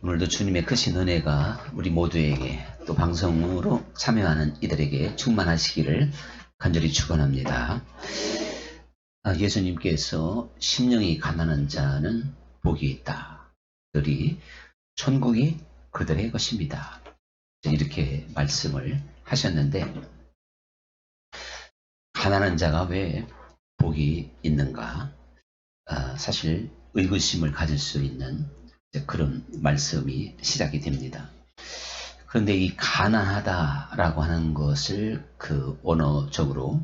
오늘도 주님의 크신 은혜가 우리 모두에게 또 방송으로 참여하는 이들에게 충만하시기를 간절히 축원합니다. 예수님께서 심령이 가난한 자는 복이 있다. 그들이 천국이 그들의 것입니다. 이렇게 말씀을 하셨는데, 가난한 자가 왜 복이 있는가? 사실 의구심을 가질 수 있는 그런 말씀이 시작이 됩니다. 그런데 이 가난하다라고 하는 것을 그 언어적으로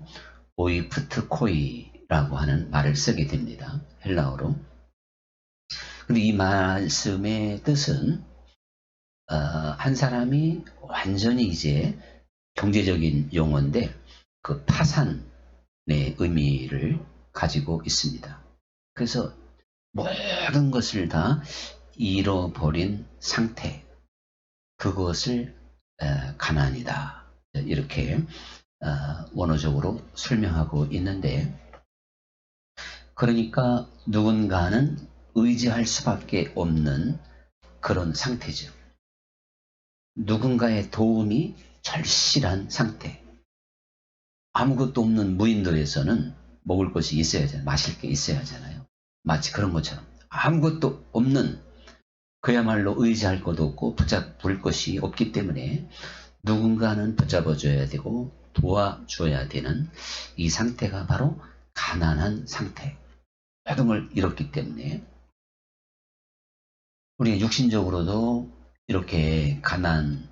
오이프트코이라고 하는 말을 쓰게 됩니다. 헬라어로. 근데 이 말씀의 뜻은 한 사람이 완전히 이제 경제적인 용어인데 그 파산의 의미를 가지고 있습니다. 그래서 모든 것을 다 잃어버린 상태, 그것을 가난이다, 이렇게 원어적으로 설명하고 있는데, 그러니까 누군가는 의지할 수밖에 없는 그런 상태죠. 누군가의 도움이 절실한 상태. 아무것도 없는 무인도에서는 먹을 것이 있어야 하잖아요. 마실 게 있어야 하잖아요. 마치 그런 것처럼 아무것도 없는, 그야말로 의지할 것도 없고 붙잡을 것이 없기 때문에 누군가는 붙잡아줘야 되고 도와줘야 되는 이 상태가 바로 가난한 상태. 모든 걸 잃었기 때문에 우리가 육신적으로도 이렇게 가난할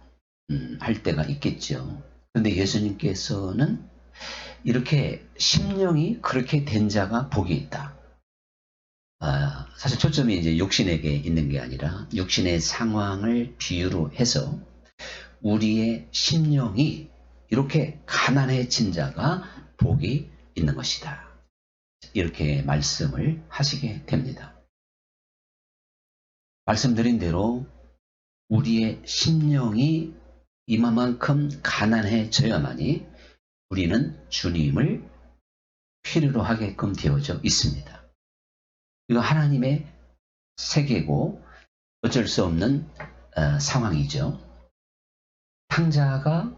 때가 있겠죠. 그런데 예수님께서는 이렇게 심령이 그렇게 된 자가 복이 있다. 사실 초점이 이제 육신에게 있는 게 아니라 육신의 상황을 비유로 해서 우리의 심령이 이렇게 가난해진 자가 복이 있는 것이다. 이렇게 말씀을 하시게 됩니다. 말씀드린 대로 우리의 심령이 이만큼 가난해져야만이 우리는 주님을 필요로 하게끔 되어져 있습니다. 이거 하나님의 세계고 어쩔 수 없는 상황이죠. 탕자가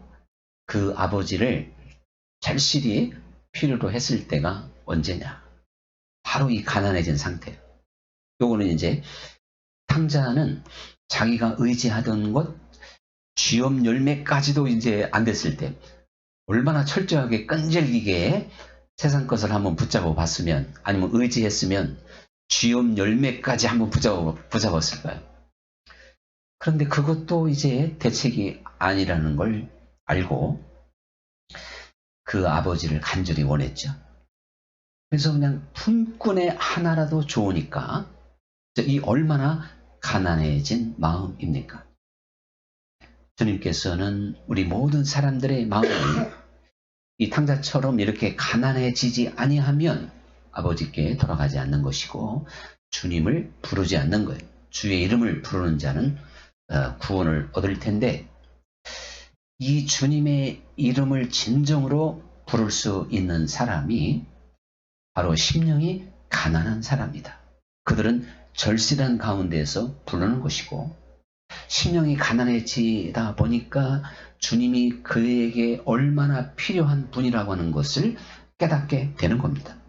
그 아버지를 절실히 필요로 했을 때가 언제냐? 바로 이 가난해진 상태. 요거는 이제 탕자는 자기가 의지하던 것, 쥐엄 열매까지도 이제 안 됐을 때, 얼마나 철저하게 끈질기게 세상 것을 한번 붙잡아 봤으면, 아니면 의지했으면 쥐엄 열매까지 한번 붙잡았을까요? 그런데 그것도 이제 대책이 아니라는 걸 알고 그 아버지를 간절히 원했죠. 그래서 그냥 품꾼의 하나라도 좋으니까, 이 얼마나 가난해진 마음입니까? 주님께서는 우리 모든 사람들의 마음이 이 탕자처럼 이렇게 가난해지지 아니하면 아버지께 돌아가지 않는 것이고, 주님을 부르지 않는 거예요. 주의 이름을 부르는 자는 구원을 얻을 텐데, 이 주님의 이름을 진정으로 부를 수 있는 사람이 바로 심령이 가난한 사람이다. 그들은 절실한 가운데에서 부르는 것이고, 심령이 가난해지다 보니까 주님이 그에게 얼마나 필요한 분이라고 하는 것을 깨닫게 되는 겁니다.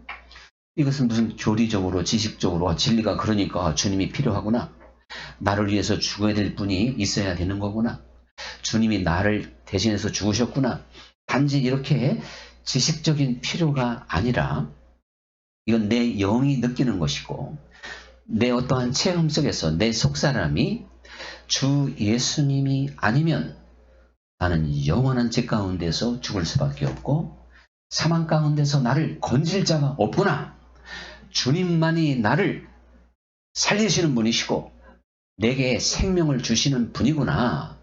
이것은 무슨 교리적으로 지식적으로 진리가 그러니까 주님이 필요하구나, 나를 위해서 죽어야 될 분이 있어야 되는 거구나, 주님이 나를 대신해서 죽으셨구나, 단지 이렇게 지식적인 필요가 아니라 이건 내 영이 느끼는 것이고, 내 어떠한 체험 속에서 내 속사람이 주 예수님이 아니면 나는 영원한 죄 가운데서 죽을 수밖에 없고, 사망 가운데서 나를 건질 자가 없구나, 주님만이 나를 살리시는 분이시고 내게 생명을 주시는 분이구나,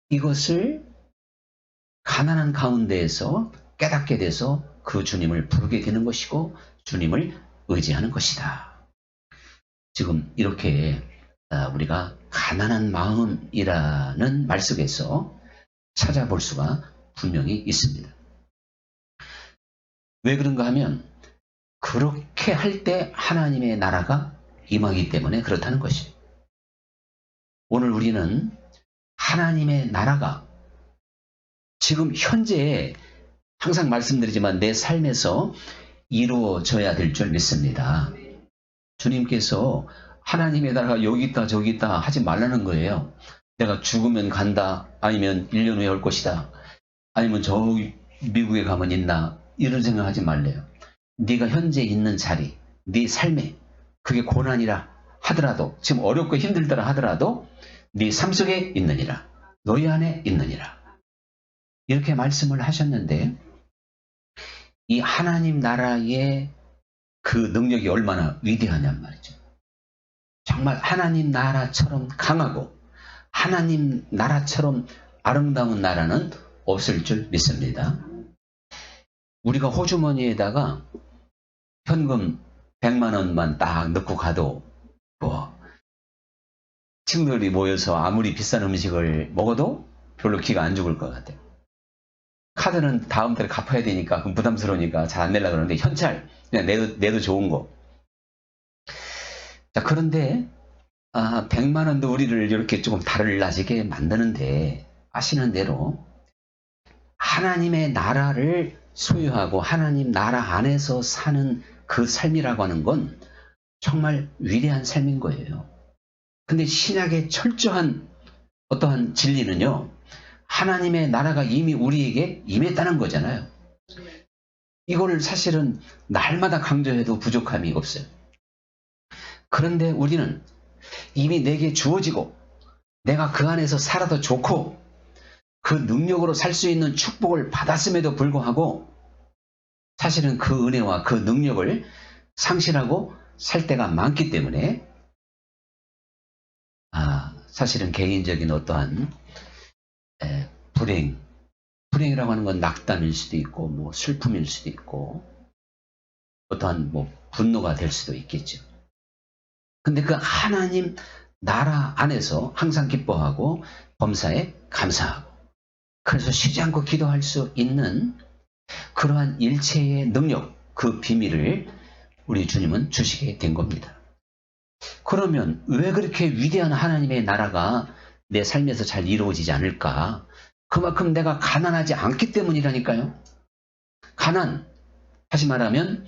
이것을 가난한 가운데에서 깨닫게 돼서 그 주님을 부르게 되는 것이고 주님을 의지하는 것이다. 지금 이렇게 우리가 가난한 마음이라는 말 속에서 찾아볼 수가 분명히 있습니다. 왜 그런가 하면 그렇게 할 때 하나님의 나라가 임하기 때문에 그렇다는 것이에요. 오늘 우리는 하나님의 나라가 지금 현재 항상 말씀드리지만 내 삶에서 이루어져야 될 줄 믿습니다. 주님께서 하나님의 나라가 여기 있다 저기 있다 하지 말라는 거예요. 내가 죽으면 간다, 아니면 1년 후에 올 것이다, 아니면 저 미국에 가면 있나, 이런 생각하지 말래요. 네가 현재 있는 자리, 네 삶에 그게 고난이라 하더라도, 지금 어렵고 힘들더라 하더라도 네 삶 속에 있느니라, 너희 안에 있느니라, 이렇게 말씀을 하셨는데, 이 하나님 나라의 그 능력이 얼마나 위대하냔 말이죠. 정말 하나님 나라처럼 강하고 하나님 나라처럼 아름다운 나라는 없을 줄 믿습니다. 우리가 호주머니에다가 현금 100만 원만 딱 넣고 가도 뭐 친구들이 모여서 아무리 비싼 음식을 먹어도 별로 기가 안 죽을 것 같아요. 카드는 다음 달에 갚아야 되니까 그럼 부담스러우니까 잘 안 내려고 그러는데, 현찰 그냥 내도 좋은 거. 자, 그런데 100만 원도 우리를 이렇게 조금 달라지게 만드는데, 아시는 대로 하나님의 나라를 소유하고 하나님 나라 안에서 사는 그 삶이라고 하는 건 정말 위대한 삶인 거예요. 근데 신약의 철저한 어떠한 진리는요, 하나님의 나라가 이미 우리에게 임했다는 거잖아요. 이걸 사실은 날마다 강조해도 부족함이 없어요. 그런데 우리는 이미 내게 주어지고 내가 그 안에서 살아도 좋고 그 능력으로 살 수 있는 축복을 받았음에도 불구하고 사실은 그 은혜와 그 능력을 상실하고 살 때가 많기 때문에 사실은 개인적인 어떠한 불행이라고 하는 건 낙담일 수도 있고 뭐 슬픔일 수도 있고 어떠한 뭐 분노가 될 수도 있겠죠. 근데 그 하나님 나라 안에서 항상 기뻐하고 범사에 감사하고, 그래서 쉬지 않고 기도할 수 있는 그러한 일체의 능력, 그 비밀을 우리 주님은 주시게 된 겁니다. 그러면 왜 그렇게 위대한 하나님의 나라가 내 삶에서 잘 이루어지지 않을까? 그만큼 내가 가난하지 않기 때문이라니까요. 가난, 다시 말하면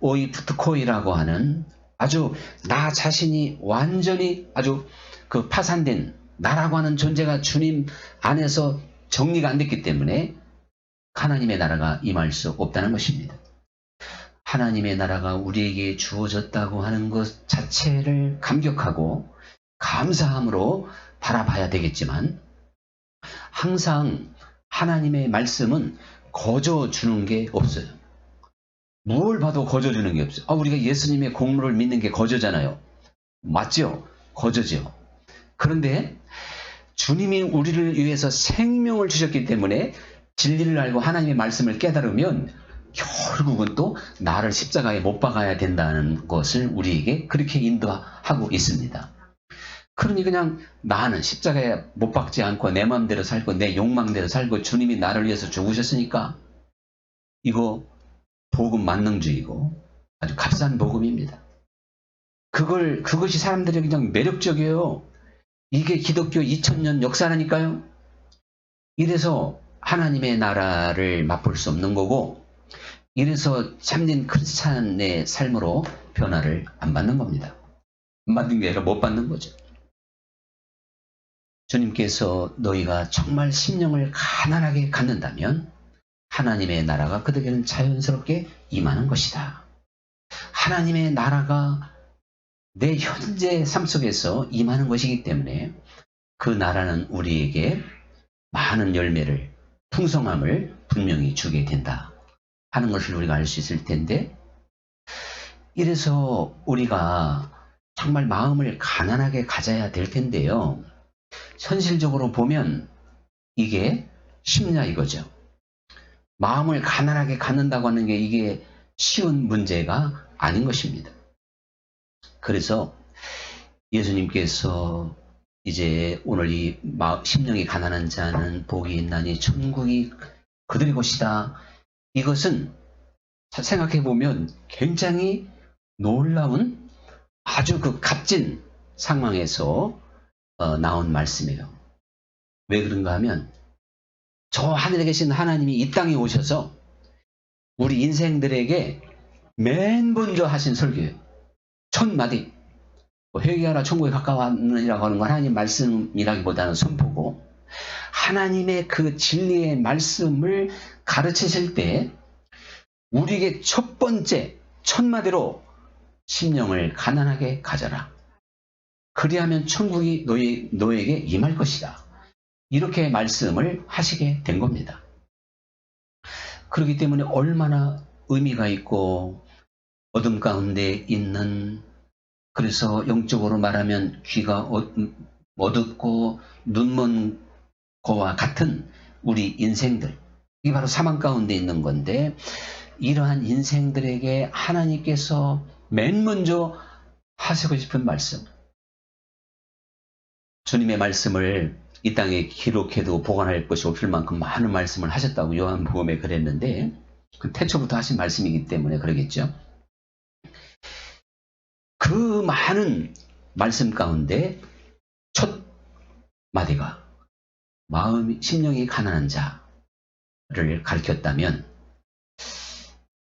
오이프트코이라고 하는 아주 나 자신이 완전히 아주 그 파산된 나라고 하는 존재가 주님 안에서 정리가 안 됐기 때문에 하나님의 나라가 임할 수 없다는 것입니다. 하나님의 나라가 우리에게 주어졌다고 하는 것 자체를 감격하고 감사함으로 바라봐야 되겠지만, 항상 하나님의 말씀은 거저주는 게 없어요. 뭘 봐도 거저주는 게 없어요. 우리가 예수님의 공로를 믿는 게 거저잖아요. 맞죠? 거저죠. 그런데 주님이 우리를 위해서 생명을 주셨기 때문에 진리를 알고 하나님의 말씀을 깨달으면 결국은 또 나를 십자가에 못 박아야 된다는 것을 우리에게 그렇게 인도하고 있습니다. 그러니 그냥 나는 십자가에 못 박지 않고 내 마음대로 살고 내 욕망대로 살고 주님이 나를 위해서 죽으셨으니까 이거 복음 만능주의고 아주 값싼 복음입니다. 그것이 사람들이 그냥 매력적이에요. 이게 기독교 2000년 역사라니까요. 이래서 하나님의 나라를 맛볼 수 없는 거고, 이래서 참된 크리스찬의 삶으로 변화를 안 받는 겁니다. 안 받는 게 아니라 못 받는 거죠. 주님께서 너희가 정말 심령을 가난하게 갖는다면 하나님의 나라가 그들에게는 자연스럽게 임하는 것이다. 하나님의 나라가 내 현재 삶 속에서 임하는 것이기 때문에 그 나라는 우리에게 많은 열매를, 풍성함을 분명히 주게 된다 하는 것을 우리가 알 수 있을 텐데, 이래서 우리가 정말 마음을 가난하게 가져야 될 텐데요. 현실적으로 보면 이게 쉽냐 이거죠. 마음을 가난하게 갖는다고 하는 게 이게 쉬운 문제가 아닌 것입니다. 그래서 예수님께서 이제 오늘 이 심령이 가난한 자는 복이 있나니 천국이 그들의 것이다. 이것은 생각해보면 굉장히 놀라운 아주 그 값진 상황에서 나온 말씀이에요. 왜 그런가 하면 저 하늘에 계신 하나님이 이 땅에 오셔서 우리 인생들에게 맨 먼저 하신 설교예요. 첫 마디. 회개하라 천국에 가까웠느니라고 하는 건 하나님 말씀이라기보다는 선포고, 하나님의 그 진리의 말씀을 가르치실 때 우리에게 첫 번째 첫 마디로 심령을 가난하게 가져라. 그리하면 천국이 너에게 임할 것이다. 이렇게 말씀을 하시게 된 겁니다. 그렇기 때문에 얼마나 의미가 있고 어둠 가운데 있는, 그래서 영적으로 말하면 귀가 어둡고 눈먼 거와 같은 우리 인생들, 이게 바로 사망 가운데 있는 건데, 이러한 인생들에게 하나님께서 맨 먼저 하시고 싶은 말씀, 주님의 말씀을 이 땅에 기록해도 보관할 것이 없을 만큼 많은 말씀을 하셨다고 요한복음에 그랬는데, 그 태초부터 하신 말씀이기 때문에 그러겠죠. 그 많은 말씀 가운데 첫 마디가 심령이 가난한 자를 가르쳤다면,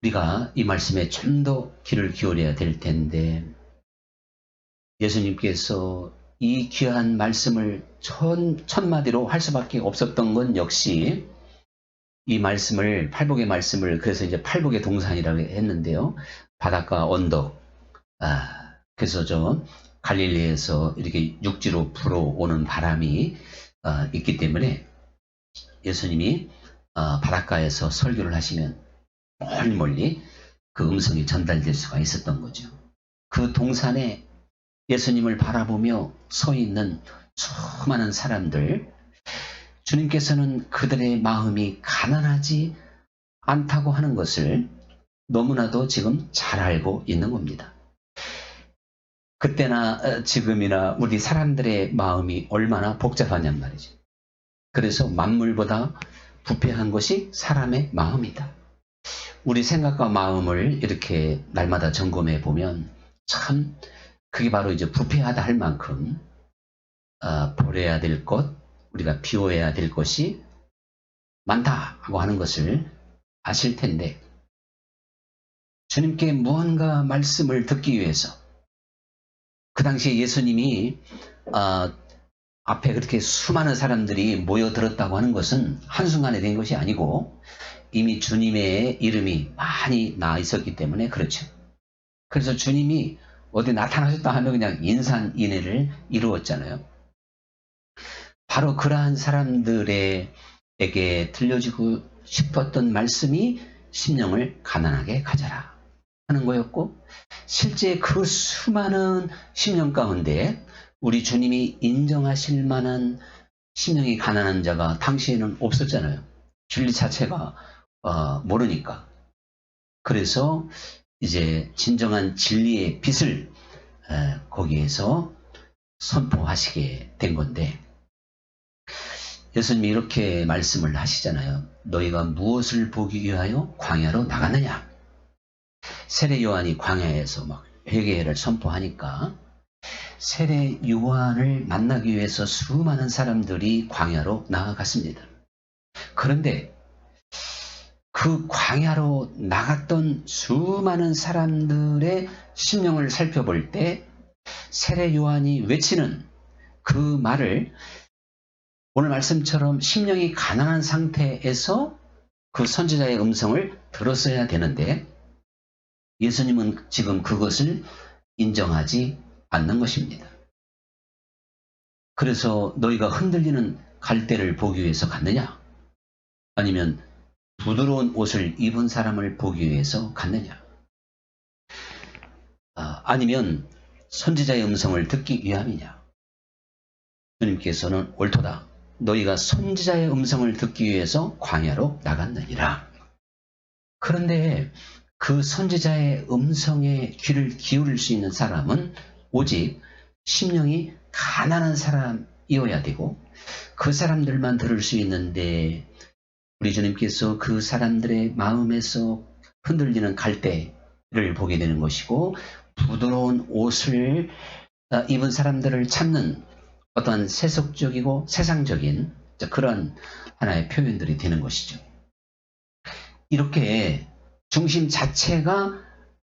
우리가 이 말씀에 좀 더 귀를 기울여야 될 텐데, 예수님께서 이 귀한 말씀을 첫 마디로 할 수밖에 없었던 건 역시 이 말씀을, 팔복의 말씀을, 그래서 이제 팔복의 동산이라고 했는데요. 바닷가 언덕, 그래서 저 갈릴리에서 이렇게 육지로 불어오는 바람이 있기 때문에 예수님이 바닷가에서 설교를 하시면 멀리 그 음성이 전달될 수가 있었던 거죠. 그 동산에 예수님을 바라보며 서 있는 수많은 사람들, 주님께서는 그들의 마음이 가난하지 않다고 하는 것을 너무나도 지금 잘 알고 있는 겁니다. 그때나 지금이나 우리 사람들의 마음이 얼마나 복잡하냔 말이죠. 그래서 만물보다 부패한 것이 사람의 마음이다. 우리 생각과 마음을 이렇게 날마다 점검해 보면 참 그게 바로 이제 부패하다 할 만큼 버려야 될 것, 우리가 비워야 될 것이 많다고 하는 것을 아실 텐데, 주님께 무언가 말씀을 듣기 위해서, 그 당시에 예수님이 앞에 그렇게 수많은 사람들이 모여들었다고 하는 것은 한순간에 된 것이 아니고 이미 주님의 이름이 많이 나와 있었기 때문에 그렇죠. 그래서 주님이 어디 나타나셨다 하면 그냥 인산인해를 이루었잖아요. 바로 그러한 사람들에게 들려주고 싶었던 말씀이 심령을 가난하게 가져라 하는 거였고, 실제 그 수많은 심령 가운데 우리 주님이 인정하실 만한 심령이 가난한 자가 당시에는 없었잖아요. 진리 자체가 모르니까. 그래서 이제 진정한 진리의 빛을 거기에서 선포하시게 된 건데, 예수님이 이렇게 말씀을 하시잖아요. 너희가 무엇을 보기 위하여 광야로 나갔느냐? 세례 요한이 광야에서 막 회개를 선포하니까 세례 요한을 만나기 위해서 수많은 사람들이 광야로 나아갔습니다. 그런데 그 광야로 나갔던 수많은 사람들의 심령을 살펴볼 때 세례 요한이 외치는 그 말을, 오늘 말씀처럼 심령이 가난한 상태에서 그 선지자의 음성을 들었어야 되는데, 예수님은 지금 그것을 인정하지 않는 것입니다. 그래서 너희가 흔들리는 갈대를 보기 위해서 갔느냐? 아니면 부드러운 옷을 입은 사람을 보기 위해서 갔느냐? 아니면 선지자의 음성을 듣기 위함이냐? 주님께서는 옳도다. 너희가 선지자의 음성을 듣기 위해서 광야로 나갔느니라. 그런데 그 선지자의 음성에 귀를 기울일 수 있는 사람은 오직 심령이 가난한 사람이어야 되고, 그 사람들만 들을 수 있는데, 우리 주님께서 그 사람들의 마음에서 흔들리는 갈대를 보게 되는 것이고, 부드러운 옷을 입은 사람들을 찾는 어떠한 세속적이고 세상적인 그런 하나의 표현들이 되는 것이죠. 이렇게 중심 자체가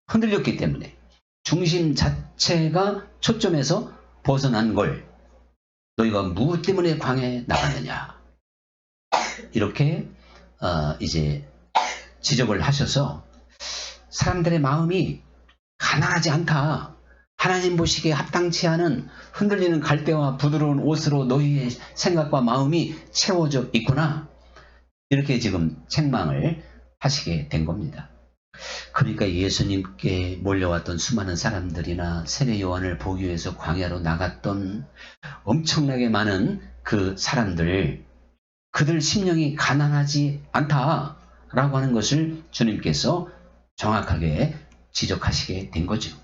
흔들렸기 때문에 중심 자체가 초점에서 벗어난 걸 너희가 무엇 때문에 광야에 나갔느냐 이렇게 이제 지적을 하셔서 사람들의 마음이 가난하지 않다. 하나님 보시기에 합당치 않은 흔들리는 갈대와 부드러운 옷으로 너희의 생각과 마음이 채워져 있구나. 이렇게 지금 책망을 하시게 된 겁니다. 그러니까 예수님께 몰려왔던 수많은 사람들이나 세례 요한을 보기 위해서 광야로 나갔던 엄청나게 많은 그 사람들, 그들 심령이 가난하지 않다라고 하는 것을 주님께서 정확하게 지적하시게 된 거죠.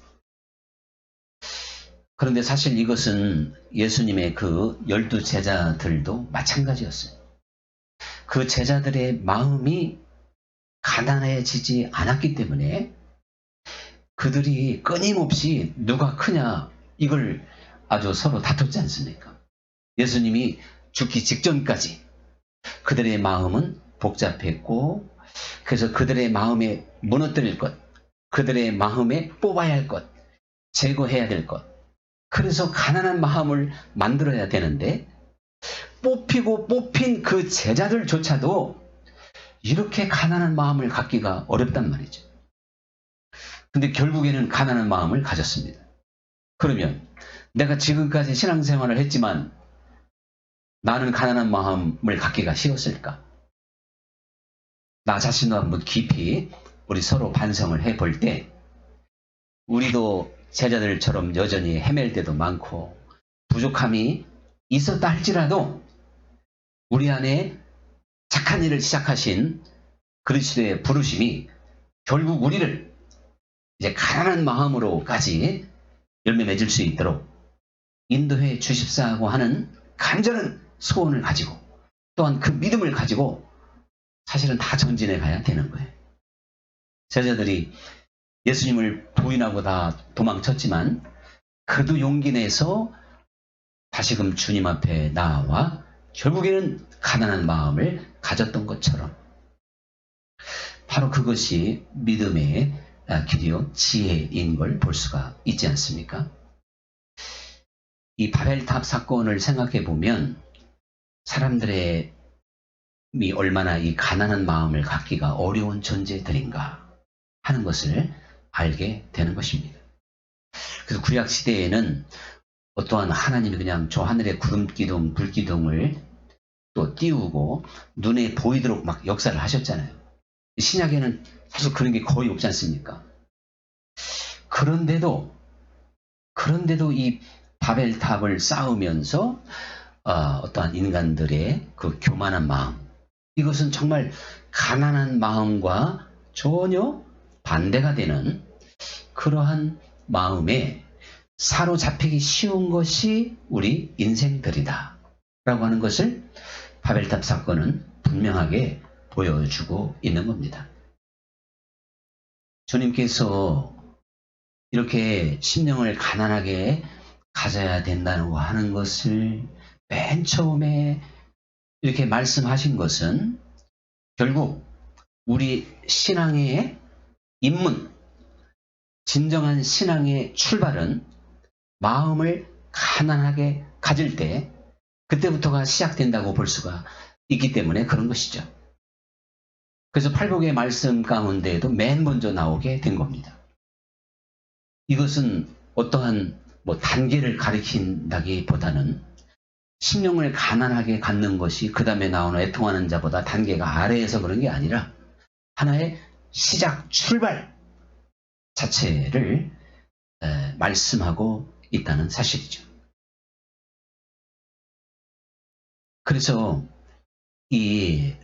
그런데 사실 이것은 예수님의 그 12 제자들도 마찬가지였어요. 그 제자들의 마음이 가난해지지 않았기 때문에 그들이 끊임없이 누가 크냐 이걸 아주 서로 다퉜지 않습니까? 예수님이 죽기 직전까지 그들의 마음은 복잡했고 그래서 그들의 마음에 무너뜨릴 것, 그들의 마음에 뽑아야 할 것, 제거해야 될 것, 그래서 가난한 마음을 만들어야 되는데 뽑히고 뽑힌 그 제자들조차도 이렇게 가난한 마음을 갖기가 어렵단 말이죠. 근데 결국에는 가난한 마음을 가졌습니다. 그러면 내가 지금까지 신앙생활을 했지만 나는 가난한 마음을 갖기가 쉬웠을까? 나 자신도 한번 깊이 우리 서로 반성을 해볼 때 우리도 제자들처럼 여전히 헤맬 때도 많고 부족함이 있었다 할지라도 우리 안에 착한 일을 시작하신 그리스도의 부르심이 결국 우리를 이제 가난한 마음으로까지 열매 맺을 수 있도록 인도해 주십사하고 하는 간절한 소원을 가지고 또한 그 믿음을 가지고 사실은 다 전진해 가야 되는 거예요. 제자들이 예수님을 부인하고 다 도망쳤지만 그래도 용기 내서 다시금 주님 앞에 나와 결국에는 가난한 마음을 가졌던 것처럼 바로 그것이 믿음의 길이요 지혜인 걸 볼 수가 있지 않습니까? 이 바벨탑 사건을 생각해 보면 사람들의 얼마나 이 가난한 마음을 갖기가 어려운 존재들인가 하는 것을 알게 되는 것입니다. 그래서 구약 시대에는 어떠한 하나님이 그냥 저 하늘의 구름기둥, 불기둥을 또 띄우고 눈에 보이도록 막 역사를 하셨잖아요. 신약에는 사실 그런 게 거의 없지 않습니까? 그런데도 이 바벨탑을 쌓으면서 어떠한 인간들의 그 교만한 마음, 이것은 정말 가난한 마음과 전혀 반대가 되는 그러한 마음에 사로잡히기 쉬운 것이 우리 인생들이다 라고 하는 것을 바벨탑 사건은 분명하게 보여주고 있는 겁니다. 주님께서 이렇게 심령을 가난하게 가져야 된다고 하는 것을 맨 처음에 이렇게 말씀하신 것은 결국 우리 신앙의 입문, 진정한 신앙의 출발은 마음을 가난하게 가질 때 그때부터가 시작된다고 볼 수가 있기 때문에 그런 것이죠. 그래서 팔복의 말씀 가운데에도 맨 먼저 나오게 된 겁니다. 이것은 어떠한 단계를 가리킨다기보다는 심령을 가난하게 갖는 것이 그 다음에 나오는 애통하는 자보다 단계가 아래에서 그런 게 아니라 하나의 시작, 출발 자체를 말씀하고 있다는 사실이죠. 그래서 이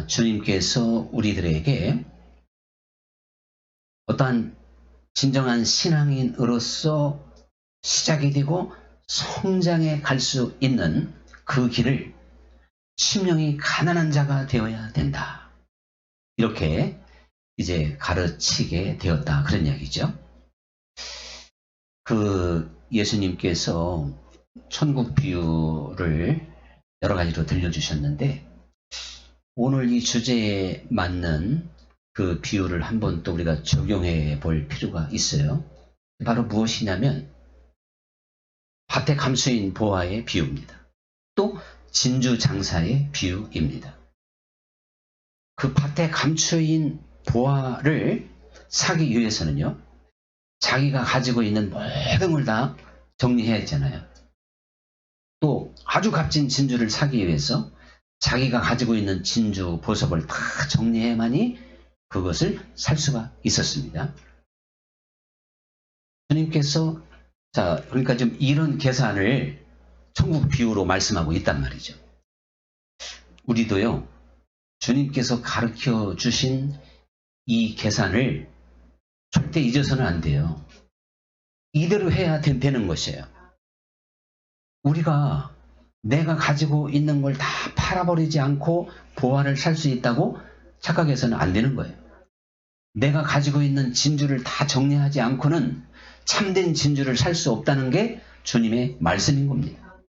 주님께서 우리들에게 어떠한 진정한 신앙인으로서 시작이 되고 성장해 갈 수 있는 그 길을 심령이 가난한 자가 되어야 된다. 이렇게 이제 가르치게 되었다. 그런 이야기죠. 그 예수님께서 천국 비유를 여러 가지로 들려주셨는데 오늘 이 주제에 맞는 그 비유를 한번 또 우리가 적용해 볼 필요가 있어요. 바로 무엇이냐면 밭에 감수인 보아의 비유입니다. 또 진주 장사의 비유입니다. 그 밭에 감추인 보아를 사기 위해서는요, 자기가 가지고 있는 모든 걸 다 정리해야 했잖아요. 또 아주 값진 진주를 사기 위해서 자기가 가지고 있는 진주 보석을 다 정리해야만이 그것을 살 수가 있었습니다. 주님께서 그러니까 좀 이런 계산을 천국 비유로 말씀하고 있단 말이죠. 우리도요, 주님께서 가르쳐 주신 이 계산을 절대 잊어서는 안 돼요. 이대로 해야 되는 것이에요. 우리가 내가 가지고 있는 걸 다 팔아버리지 않고 보화를 살 수 있다고 착각해서는 안 되는 거예요. 내가 가지고 있는 진주를 다 정리하지 않고는 참된 진주를 살 수 없다는 게 주님의 말씀인 겁니다.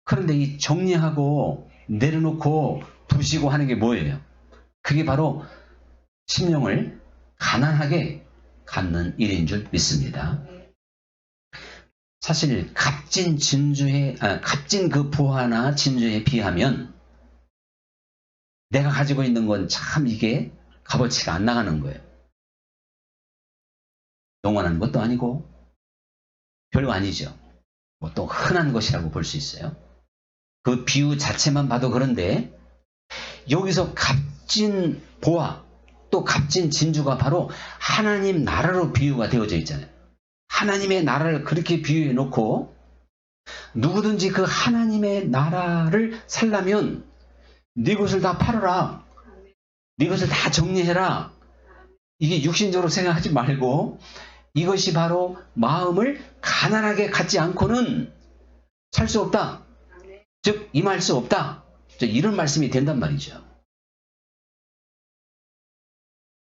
그런데 이 정리하고 내려놓고 부시고 하는 게 뭐예요? 그게 바로 심령을 가난하게 갖는 일인 줄 믿습니다. 사실 값진 그 보화나 진주에 비하면 내가 가지고 있는 건 참 이게 값어치가 안 나가는 거예요. 영원한 것도 아니고 별거 아니죠. 뭐 또 흔한 것이라고 볼 수 있어요. 그 비유 자체만 봐도 그런데 여기서 값진 보화 또 값진 진주가 바로 하나님 나라로 비유가 되어져 있잖아요. 하나님의 나라를 그렇게 비유해 놓고 누구든지 그 하나님의 나라를 살려면 네 것을 다 팔아라. 네 것을 다 정리해라. 이게 육신적으로 생각하지 말고 이것이 바로 마음을 가난하게 갖지 않고는 살 수 없다. 즉 임할 수 없다. 이런 말씀이 된단 말이죠.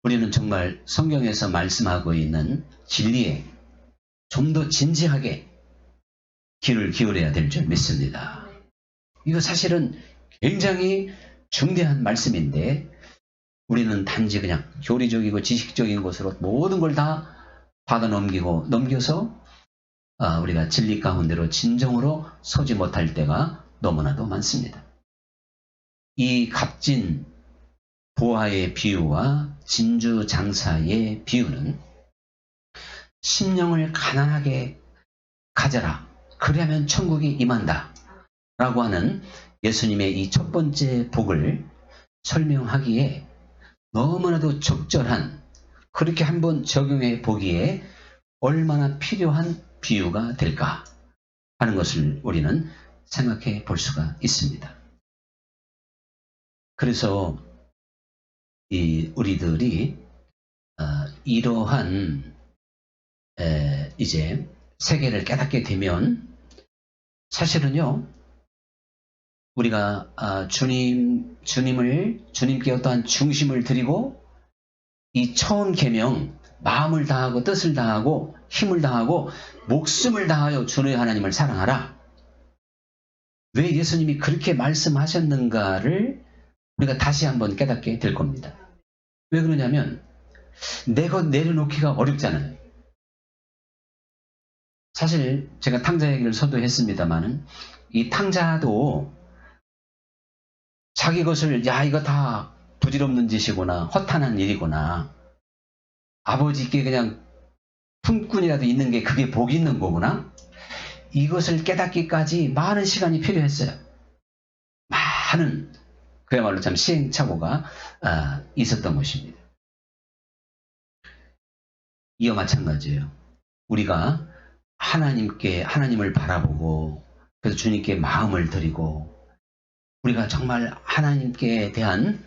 우리는 정말 성경에서 말씀하고 있는 진리에 좀 더 진지하게 귀를 기울여야 될 줄 믿습니다. 이거 사실은 굉장히 중대한 말씀인데 우리는 단지 그냥 교리적이고 지식적인 것으로 모든 걸 다 받아 넘겨서 우리가 진리 가운데로 진정으로 서지 못할 때가 너무나도 많습니다. 이 값진 보화의 비유와 진주 장사의 비유는 심령을 가난하게 가져라. 그러면 천국이 임한다. 라고 하는 예수님의 이 첫 번째 복을 설명하기에 너무나도 적절한, 그렇게 한번 적용해 보기에 얼마나 필요한 비유가 될까 하는 것을 우리는 생각해 볼 수가 있습니다. 그래서 우리들이 이러한 이제 세계를 깨닫게 되면 사실은요, 우리가 주님께 어떠한 중심을 드리고 이 처음 계명, 마음을 다하고 뜻을 다하고 힘을 다하고 목숨을 다하여 주의 하나님을 사랑하라. 왜 예수님이 그렇게 말씀하셨는가를 우리가 다시 한번 깨닫게 될 겁니다. 왜 그러냐면 내 것 내려놓기가 어렵잖아요. 사실 제가 탕자 얘기를 서두했습니다마는 이 탕자도 자기 것을 이거 다 부질없는 짓이구나, 허탄한 일이구나, 아버지께 그냥 품꾼이라도 있는 게 그게 복이 있는 거구나, 이것을 깨닫기까지 많은 시간이 필요했어요. 많은 그야말로 참 시행착오가 있었던 것입니다. 이와 마찬가지예요. 우리가 하나님을 바라보고 그래서 주님께 마음을 드리고 우리가 정말 하나님께 대한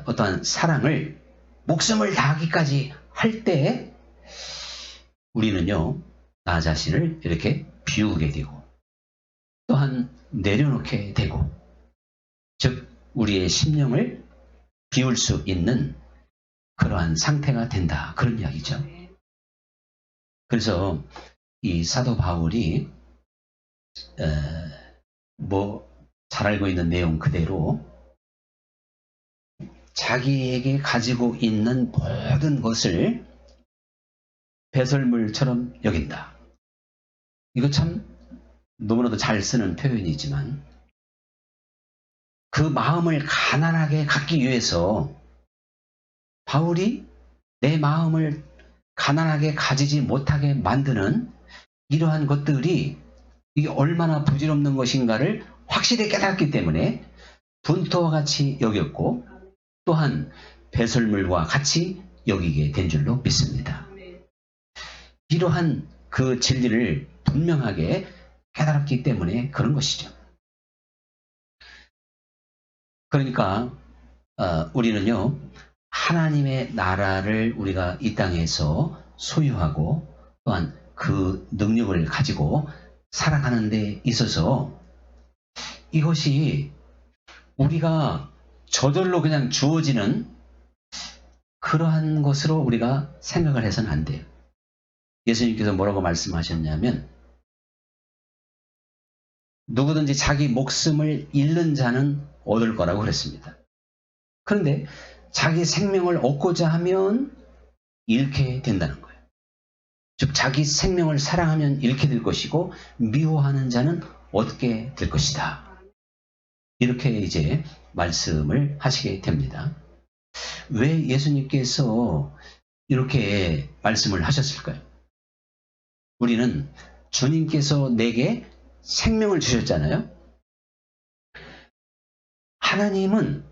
어떠한 사랑을 목숨을 다하기까지 할 때 우리는요, 나 자신을 이렇게 비우게 되고 또한 내려놓게 되고, 즉 우리의 심령을 비울 수 있는 그러한 상태가 된다, 그런 이야기죠. 그래서 이 사도 바울이 잘 알고 있는 내용 그대로 자기에게 가지고 있는 모든 것을 배설물처럼 여긴다. 이거 참 너무나도 잘 쓰는 표현이지만 그 마음을 가난하게 갖기 위해서 바울이 내 마음을 가난하게 가지지 못하게 만드는 이러한 것들이 이게 얼마나 부질없는 것인가를 확실히 깨닫기 때문에 분토와 같이 여겼고 또한 배설물과 같이 여기게 된 줄로 믿습니다. 이러한 그 진리를 분명하게 깨달았기 때문에 그런 것이죠. 그러니까 우리는요, 하나님의 나라를 우리가 이 땅에서 소유하고 또한 그 능력을 가지고 살아가는 데 있어서 이것이 우리가 저절로 그냥 주어지는 그러한 것으로 우리가 생각을 해서는 안 돼요. 예수님께서 뭐라고 말씀하셨냐면 누구든지 자기 목숨을 잃는 자는 얻을 거라고 그랬습니다. 그런데 자기 생명을 얻고자 하면 잃게 된다는 거예요. 즉 자기 생명을 사랑하면 잃게 될 것이고 미워하는 자는 얻게 될 것이다. 이렇게 이제 말씀을 하시게 됩니다. 왜 예수님께서 이렇게 말씀을 하셨을까요? 우리는 주님께서 내게 생명을 주셨잖아요. 하나님은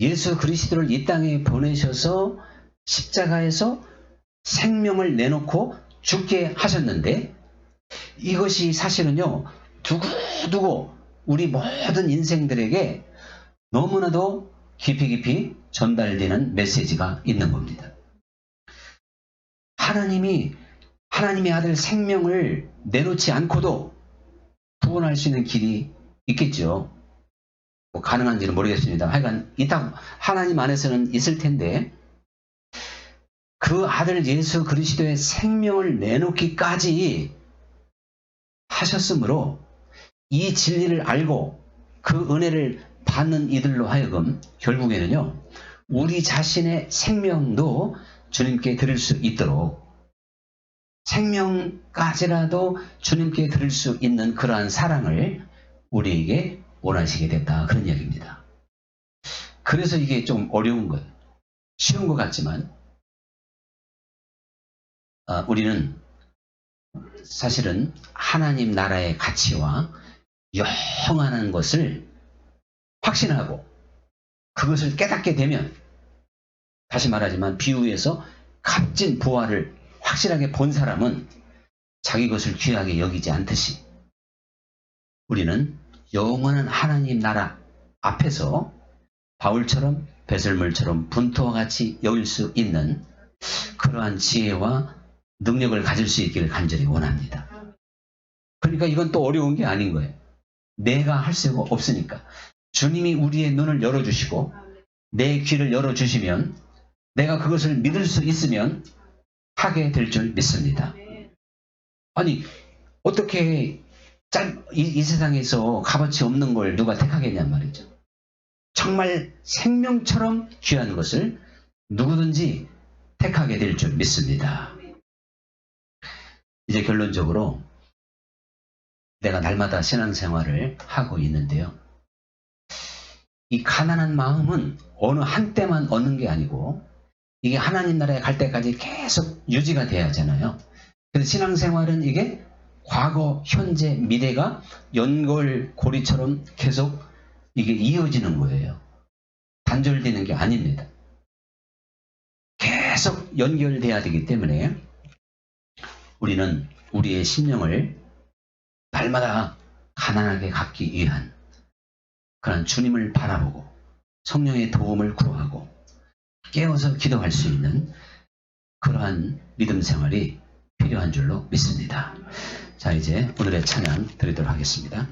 예수 그리스도를 이 땅에 보내셔서 십자가에서 생명을 내놓고 죽게 하셨는데 이것이 사실은요, 두고두고 우리 모든 인생들에게 너무나도 깊이 전달되는 메시지가 있는 겁니다. 하나님이 하나님의 아들 생명을 내놓지 않고도 구원할 수 있는 길이 있겠죠. 뭐 가능한지는 모르겠습니다. 하여간 하나님 안에서는 있을 텐데 그 아들 예수 그리스도의 생명을 내놓기까지 하셨으므로 이 진리를 알고 그 은혜를 받는 이들로 하여금 결국에는요, 우리 자신의 생명도 주님께 드릴 수 있도록 생명까지라도 주님께 드릴 수 있는 그러한 사랑을 우리에게 원하시게 됐다. 그런 이야기입니다. 그래서 이게 좀 어려운 거예요. 쉬운 것 같지만 우리는 사실은 하나님 나라의 가치와 영원한 것을 확신하고 그것을 깨닫게 되면 다시 말하지만 비유에서 값진 부활을 확실하게 본 사람은 자기 것을 귀하게 여기지 않듯이 우리는 영원한 하나님 나라 앞에서 바울처럼 배설물처럼 분토와 같이 여길 수 있는 그러한 지혜와 능력을 가질 수 있기를 간절히 원합니다. 그러니까 이건 또 어려운 게 아닌 거예요. 내가 할 수가 없으니까. 주님이 우리의 눈을 열어주시고 내 귀를 열어주시면 내가 그것을 믿을 수 있으면 하게 될 줄 믿습니다. 아니 어떻게 이 세상에서 값어치 없는 걸 누가 택하겠냔 말이죠. 정말 생명처럼 귀한 것을 누구든지 택하게 될 줄 믿습니다. 이제 결론적으로 내가 날마다 신앙생활을 하고 있는데요. 이 가난한 마음은 어느 한때만 얻는 게 아니고 이게 하나님 나라에 갈 때까지 계속 유지가 돼야 하잖아요. 그래서 신앙생활은 이게 과거, 현재, 미래가 연골고리처럼 계속 이게 이어지는 거예요. 단절되는 게 아닙니다. 계속 연결돼야 되기 때문에 우리는 우리의 심령을 날마다 가난하게 갖기 위한 그런 주님을 바라보고 성령의 도움을 구하고 깨어서 기도할 수 있는 그러한 믿음 생활이 필요한 줄로 믿습니다. 자, 이제 오늘의 찬양 드리도록 하겠습니다.